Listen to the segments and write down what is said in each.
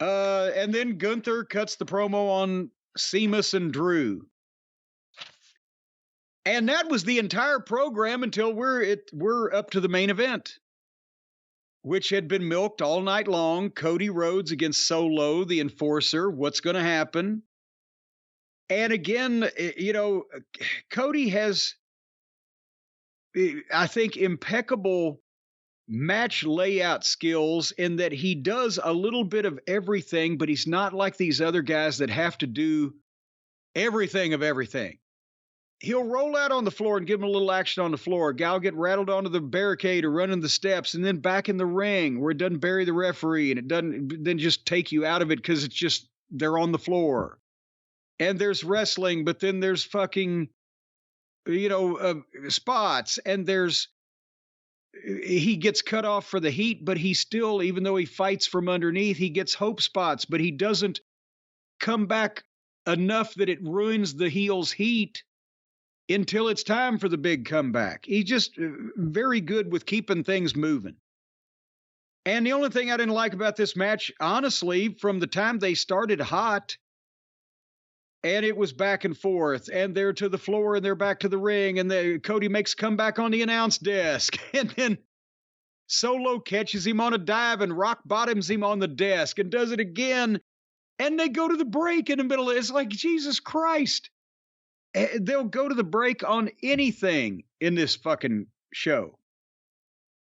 And then Gunther cuts the promo on Sheamus and Drew. And that was the entire program until we're up to the main event, which had been milked all night long. Cody Rhodes against Solo, the Enforcer. What's going to happen? And again, Cody has, I think, impeccable match layout skills in that he does a little bit of everything, but he's not like these other guys that have to do everything of everything. He'll roll out on the floor and give him a little action on the floor. Guy will get rattled onto the barricade or running the steps, and then back in the ring where it doesn't bury the referee and it doesn't then just take you out of it because it's just they're on the floor. And there's wrestling, but then there's fucking, spots, and he gets cut off for the heat, but he still, even though he fights from underneath, he gets hope spots, but he doesn't come back enough that it ruins the heel's heat until it's time for the big comeback. He's just very good with keeping things moving. And the only thing I didn't like about this match, honestly, from the time they started hot, and it was back and forth, and they're to the floor, and they're back to the ring, and Cody makes comeback on the announce desk, and then Solo catches him on a dive and rock bottoms him on the desk and does it again, and they go to the break in the middle of it. It's like, Jesus Christ. They'll go to the break on anything in this fucking show.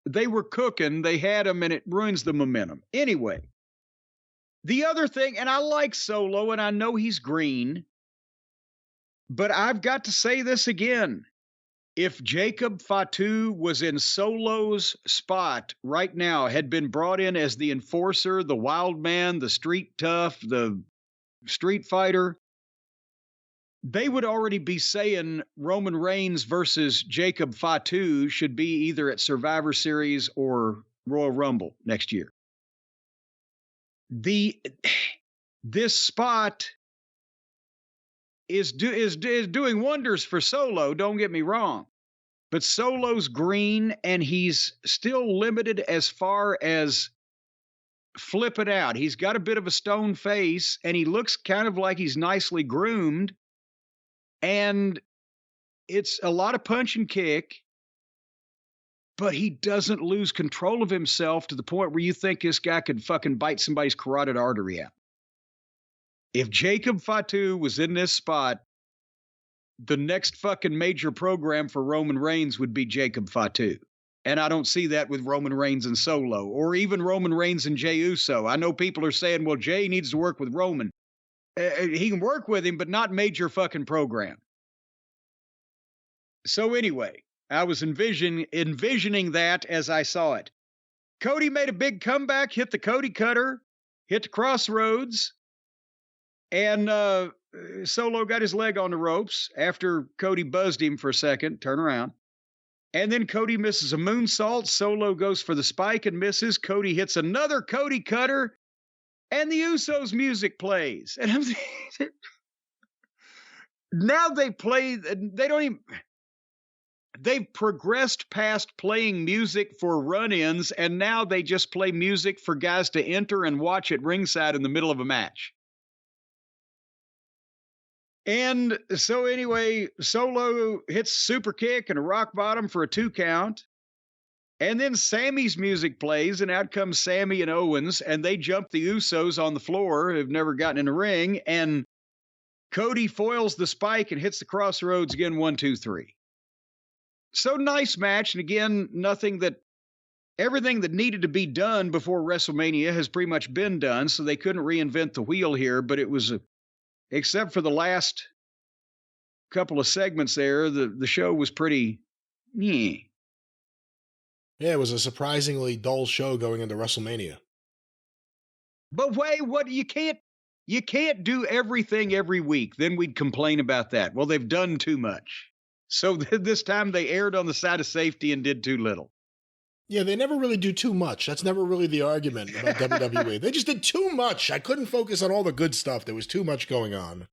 They were cooking, they had them, and it ruins the momentum. Anyway, the other thing, and I like Solo, and I know he's green, but I've got to say this again. If Jacob Fatu was in Solo's spot right now, had been brought in as the enforcer, the wild man, the street tough, the street fighter, they would already be saying Roman Reigns versus Jacob Fatu should be either at Survivor Series or Royal Rumble next year. This spot is doing wonders for Solo, don't get me wrong. But Solo's green, and he's still limited as far as flipping out. He's got a bit of a stone face, and he looks kind of like he's nicely groomed. And it's a lot of punch and kick, but he doesn't lose control of himself to the point where you think this guy could fucking bite somebody's carotid artery out. If Jacob Fatu was in this spot, the next fucking major program for Roman Reigns would be Jacob Fatu. And I don't see that with Roman Reigns and Solo, or even Roman Reigns and Jey Uso. I know people are saying, well, Jey needs to work with Roman. He can work with him, but not major fucking program. So anyway, I was envisioning that as I saw it. Cody made a big comeback, hit the Cody cutter, hit the crossroads, and Solo got his leg on the ropes after Cody buzzed him for a second, turn around. And then Cody misses a moonsault. Solo goes for the spike and misses. Cody hits another Cody cutter, and the Usos music plays. And I'm now they've progressed past playing music for run-ins, and now they just play music for guys to enter and watch at ringside in the middle of a match. And so anyway, Solo hits super kick and a rock bottom for a 2 count. And then Sammy's music plays, and out comes Sammy and Owens, and they jump the Usos on the floor who've never gotten in a ring, and Cody foils the spike and hits the crossroads again, 1, 2, 3. So nice match, and again, everything that needed to be done before WrestleMania has pretty much been done, so they couldn't reinvent the wheel here, but it was, except for the last couple of segments there, the show was pretty, Yeah, it was a surprisingly dull show going into WrestleMania. But wait, you can't do everything every week. Then we'd complain about that. Well, they've done too much. So this time they erred on the side of safety and did too little. Yeah, they never really do too much. That's never really the argument about WWE. They just did too much. I couldn't focus on all the good stuff. There was too much going on.